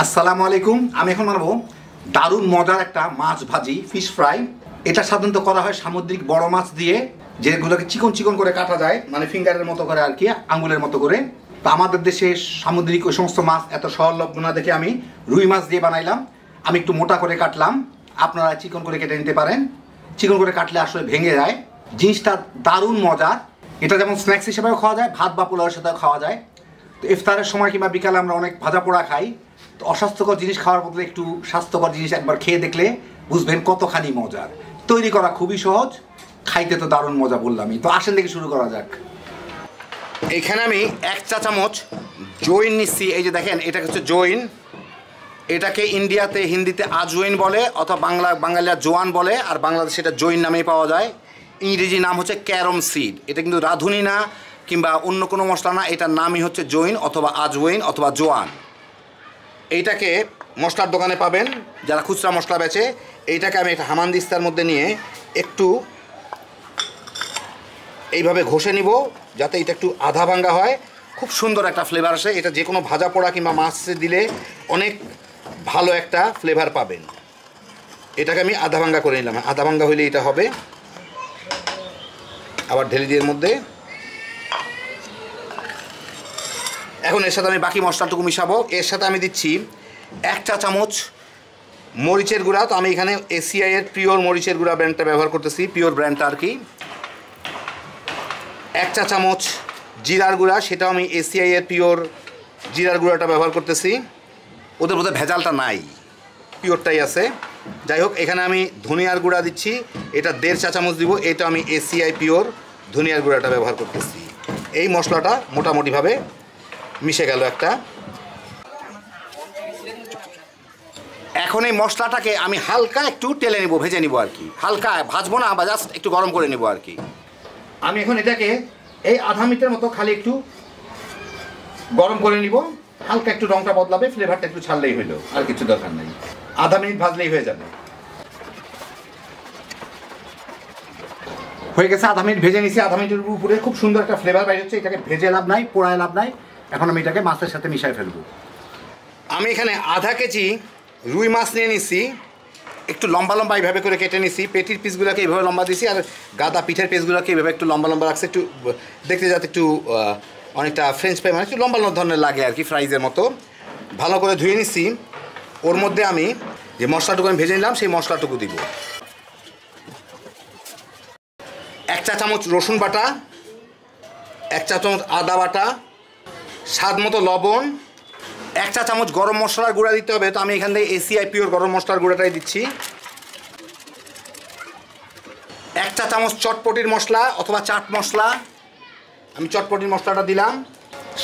আসসালামু আলাইকুম। আমি এখন বানাবো দারুণ মজার একটা মাছ ভাজি, ফিশ ফ্রাই। এটা সাধারণত করা হয় সামুদ্রিক বড় মাছ দিয়ে, যেগুলোকে চিকন চিকন করে কাটা যায়, মানে ফিঙ্গারের মতো করে আর কি, আঙ্গুলের মতো করে। তো আমাদের দেশে সামুদ্রিক ওই সমস্ত মাছ এত সহজলভ্য না দেখে আমি রুই মাছ দিয়ে বানাইলাম। আমি একটু মোটা করে কাটলাম, আপনারা চিকন করে কেটে নিতে পারেন। চিকন করে কাটলে আসলে ভেঙে যায়। জিনিসটা দারুণ মজার। এটা যেমন স্ন্যাক্স হিসেবেও খাওয়া যায়, ভাত বা পোলাওয়ের সাথেও খাওয়া যায়। তো ইফতারের সময় কিংবা বিকালে আমরা অনেক ভাজা পোড়া খাই। তো অস্বাস্থ্যকর জিনিস খাওয়ার বদলে একটু স্বাস্থ্যকর জিনিস একবার খেয়ে দেখলে বুঝবেন কতখানি মজার। তৈরি করা খুবই সহজ, খাইতে তো দারুণ মজা বললামই। তো আসেন দেখে শুরু করা যাক। এখানে আমি 1 চা চামচ জৈন নিচ্ছি। এই যে দেখেন, এটা হচ্ছে জৈন। এটাকে ইন্ডিয়াতে হিন্দিতে আজওয়াইন বলে, অথবা বাঙালিরা জোয়ান বলে, আর বাংলাদেশে এটা জৈন নামেই পাওয়া যায়। ইংরেজি নাম হচ্ছে ক্যারম সিড। এটা কিন্তু রাঁধুনি না কিংবা অন্য কোনো মশলা না, এটার নামই হচ্ছে জৈন অথবা আজওয়াইন অথবা জোয়ান। এইটাকে মশলার দোকানে পাবেন যারা খুচরা মশলা বেচে। এইটাকে আমি একটা হামানদিস্তার মধ্যে নিয়ে একটু এইভাবে ঘষে নিব, যাতে এটা একটু আধা ভাঙ্গা হয়। খুব সুন্দর একটা ফ্লেভার আসে। এটা যে কোনো ভাজা পোড়া কিংবা মাছে দিলে অনেক ভালো একটা ফ্লেভার পাবেন। এটাকে আমি আধা ভাঙ্গা করে নিলাম। আধা ভাঙ্গা হইলে এটা হবে। আবার ঢেলে দিয়ে এর মধ্যে এখন এর সাথে আমি বাকি মশলাটুকু মিশাবো। এর সাথে আমি দিচ্ছি 1 চা চামচ মরিচের গুঁড়া। তো আমি এখানে এসিআই এর পিওর মরিচের গুঁড়া ব্র্যান্ডটা ব্যবহার করতেছি, পিওর ব্র্যান্ডটা আর কি। 1 চা চামচ জিরার গুঁড়া, সেটাও আমি এসিআই এর পিওর জিরার গুঁড়াটা ব্যবহার করতেছি। ওদের মধ্যে ভেজালটা নাই, পিওরটাই আছে। যাই হোক, এখানে আমি ধনিয়ার গুঁড়া দিচ্ছি, এটা 1.5 চা চামচ দিব। এটা আমি এসিআই পিওর ধনিয়ার গুঁড়াটা ব্যবহার করতেছি। এই মশলাটা মোটামুটিভাবে মিশে গেল একটা। এখন এই মশলাটাকে আমি হালকা একটু টেলে নিব, ভেজে নিব আর কি। হালকা ভাজবো না, বা জাস্ট একটু গরম করে নিব আর কি। আমি এখন এটাকে এই আধা মিনিটের মতো খালি একটু গরম করে নিব। হালকা একটু রংটা বদলাবে, ফ্লেভারটা একটু ছাড়লেই হইলো, আর কিছু দরকার নেই। আধা মিনিট ভাজলেই হয়ে যাবে। হয়ে গেছে, আধা মিনিট ভেজে নিছি। আধা মিনিটের উপরে খুব সুন্দর একটা ফ্লেভার বাইরে হচ্ছে। এটাকে ভেজে লাভ নাই, পোড়ায় লাভ নাই। এখন আমি এটাকে মাছের সাথে মিশাই ফেলবো। আমি এখানে আধা কেজি রুই মাছ নিয়ে নিছি। একটু লম্বা লম্বা এইভাবে করে কেটে নিছি। পেটির পিসগুলোকে এইভাবে লম্বা দিছি, আর গাদা পিঠের পিসগুলোকে এইভাবে একটু লম্বা লম্বা রাখছে, একটু দেখতে যাতে একটু অনেকটা ফ্রেঞ্চ ফ্রাই, মানে একটু লম্বা লম্বা ধরনের লাগে আর কি, ফ্রাইজের মতো। ভালো করে ধুয়ে নিছি। ওর মধ্যে আমি যে মশলাটুকু আমি ভেজে নিলাম, সেই মশলাটুকু দিব। 1 চা চামচ রসুন বাটা, 1 চা চামচ আদা বাটা, স্বাদ মতো লবণ, 1 চা চামচ গরম মশলার গুঁড়া দিতে হবে। তো আমি এখান থেকে এসিআই পিওর গরম মশলার গুঁড়াটাই দিচ্ছি। 1 চা চামচ চটপটির মশলা অথবা চাট মশলা, আমি চটপটির মশলাটা দিলাম।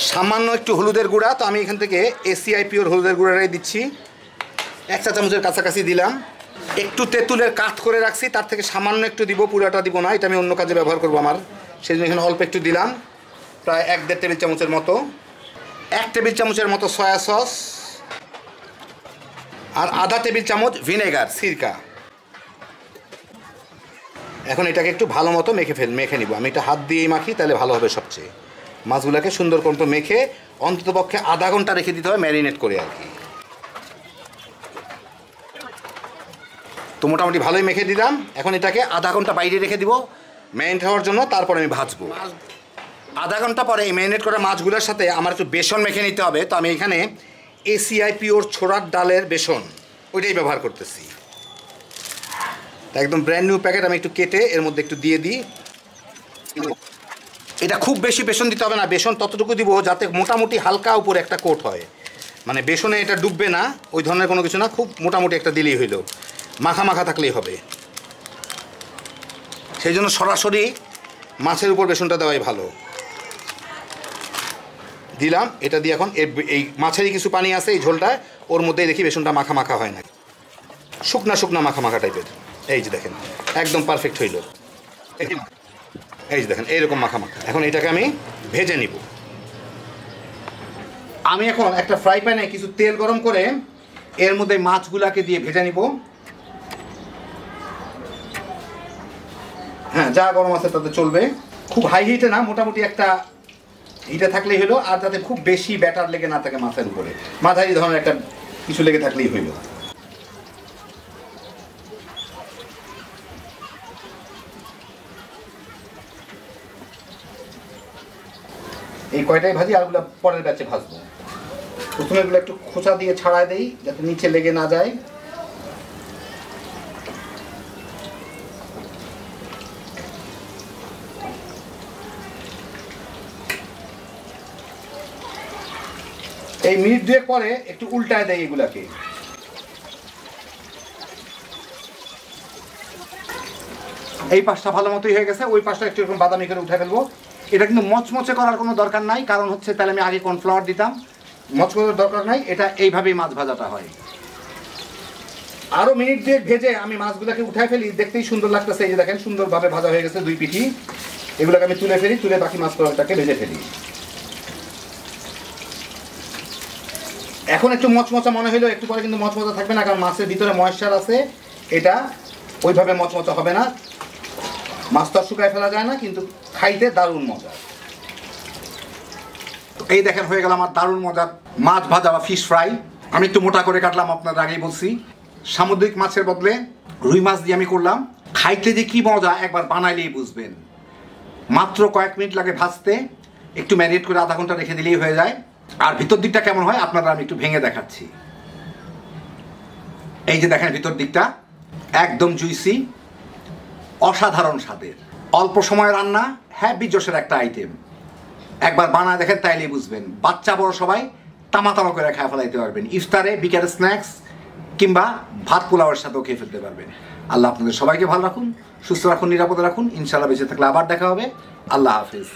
সামান্য একটু হলুদের গুঁড়া, তো আমি এখান থেকে এসিআই পিওর হলুদের গুঁড়াটাই দিচ্ছি। 1 চা চামচের কাছাকাছি দিলাম। একটু তেঁতুলের কাঠ করে রাখছি, তার থেকে সামান্য একটু দিব, পুরোটা দিব না, এটা আমি অন্য কাজে ব্যবহার করবো আমার, সেই জন্য এখানে অল্প একটু দিলাম, প্রায় 1-1.5 টেবিল চামচের মতো। 1 টেবিল চামচের মতো সয়া সস, আর আধা টেবিল চামচ ভিনেগার, সিরকা। এখন এটাকে একটু ভালো মতো মেখে নিব। আমি এটা হাত দিয়েই মাখি, তাহলে ভালো হবে সবচেয়ে। মাছগুলোকে সুন্দর করে মেখে অন্ততপক্ষে আধা ঘন্টা রেখে দিতে হবে, ম্যারিনেট করে আর কি। তো মোটামুটি ভালোই মেখে দিলাম। এখন এটাকে আধা ঘন্টা বাইরে রেখে দিব ম্যারিনেট হওয়ার জন্য, তারপর আমি ভাজবো। আধা ঘন্টা পরে এই ম্যারিনেট করা মাছগুলোর সাথে আমার একটু বেসন মেখে নিতে হবে। তো আমি এখানে এসিআই পিওর ছোড়ার ডালের বেসন, ওইটাই ব্যবহার করতেছি। একদম ব্র্যান্ড নিউ প্যাকেট, আমি একটু কেটে এর মধ্যে একটু দিয়ে দিই। এটা খুব বেশি বেসন দিতে হবে না, বেসন ততটুকু দিব যাতে মোটামুটি হালকা উপরে একটা কোট হয়, মানে বেসনে এটা ডুববে না, ওই ধরনের কোনো কিছু না। খুব মোটামুটি একটা দিলেই হইল, মাখা মাখা থাকলেই হবে। সেই জন্য সরাসরি মাছের উপর বেসনটা দেওয়াই ভালো। দিলাম, এটা দিয়ে এখন এই মাছেরই কিছু পানি আছে, এই ঝোলটা ওর মধ্যেই দেখি বেসনটা মাখা মাখা হয় না, শুকনা শুকনা মাখা মাখা টাইপের। এই যে দেখেন, একদম পারফেক্ট হইল। এই যে দেখেন, এইরকম মাখা মাখা। এখন এটাকে আমি ভেজে নিব। আমি এখন একটা ফ্রাই প্যানে কিছু তেল গরম করে এর মধ্যে মাছগুলাকে দিয়ে ভেজে নিব। হ্যাঁ, যা গরম আছে তাতে চলবে, খুব হাই হিটে না, মোটামুটি একটা হিটে থাকলেই হলো। আর যাতে খুব বেশি ব্যাটার লেগে না থাকে মাছের উপরে, মাঝারি ধরনের একটা কিছু লেগে থাকলেই হইল। এই কয়টাই ভাজি, আরগুলো পরের ব্যাচে ভাজবো। প্রথমে এগুলো একটু খোঁচা দিয়ে ছাড়াই দেই যাতে নিচে লেগে না যায়। এই মিনিট দুয়েক পরে একটু উল্টায় দেয় এগুলাকে। এই পাশটা ভালো মতোই হয়ে গেছে, ওই পাশটা একটু এরকম বাদামি করে উঠে ফেলবো। এটা কিন্তু মচমচে করার কোনো দরকার নাই, কারণ হচ্ছে তাহলে আমি আগে কর্নফ্লাওয়ার দিতাম। মচমচের দরকার নাই, এটা এইভাবেই মাছ ভাজাটা হয়। আরও মিনিট দুয়েক ভেজে আমি মাছগুলোকে উঠাই ফেলি, দেখতেই সুন্দর লাগতেছে। এই যে দেখেন সুন্দরভাবে ভাজা হয়ে গেছে দুই পিঠি। এগুলোকে আমি তুলে ফেলি, তুলে বাকি মাছগুলোটাকে ভেজে ফেলি। এখন একটু মচমচা মনে হলো, একটু পরে কিন্তু মচমচা থাকবে না, কারণ মাছের ভিতরে ময়েশ্চার আছে। এটা ওইভাবে মচমচা হবে না। মাছ তো আর শুকায় ফেলা যায় না, কিন্তু খাইতে দারুণ মজা। এই দেখেন হয়ে গেল আমার দারুণ মজার মাছ ভাজা বা ফিশ ফ্রাই। আমি একটু মোটা করে কাটলাম, আপনার আগেই বলছি। সামুদ্রিক মাছের বদলে রুই মাছ দিয়ে আমি করলাম। খাইতে যে কি মজা একবার বানাইলেই বুঝবেন। মাত্র কয়েক মিনিট লাগে ভাজতে, একটু ম্যারিনেট করে আধা ঘন্টা রেখে দিলেই হয়ে যায়। আর ভিতর দিকটা কেমন হয় আপনারা আমি একটু ভেঙে দেখাচ্ছি। এই যে দেখেন ভিতর দিকটা একদম জুইসি, অসাধারণ স্বাদের, অল্প সময় রান্না, হ্যাপি জোশের একটা আইটেম। একবার বানায় দেখেন তাইলেই বুঝবেন। বাচ্চা বড় সবাই তামা তামা করে খায় ফেলাইতে পারবেন। ইফতারে, বিকেলে স্ন্যাক্স কিংবা ভাত পোলাওয়ের সাথেও খেয়ে ফেলতে পারবেন। আল্লাহ আপনাদের সবাইকে ভালো রাখুন, সুস্থ রাখুন, নিরাপদে রাখুন। ইনশাআল্লাহ বেঁচে থাকলে আবার দেখা হবে। আল্লাহ হাফিজ।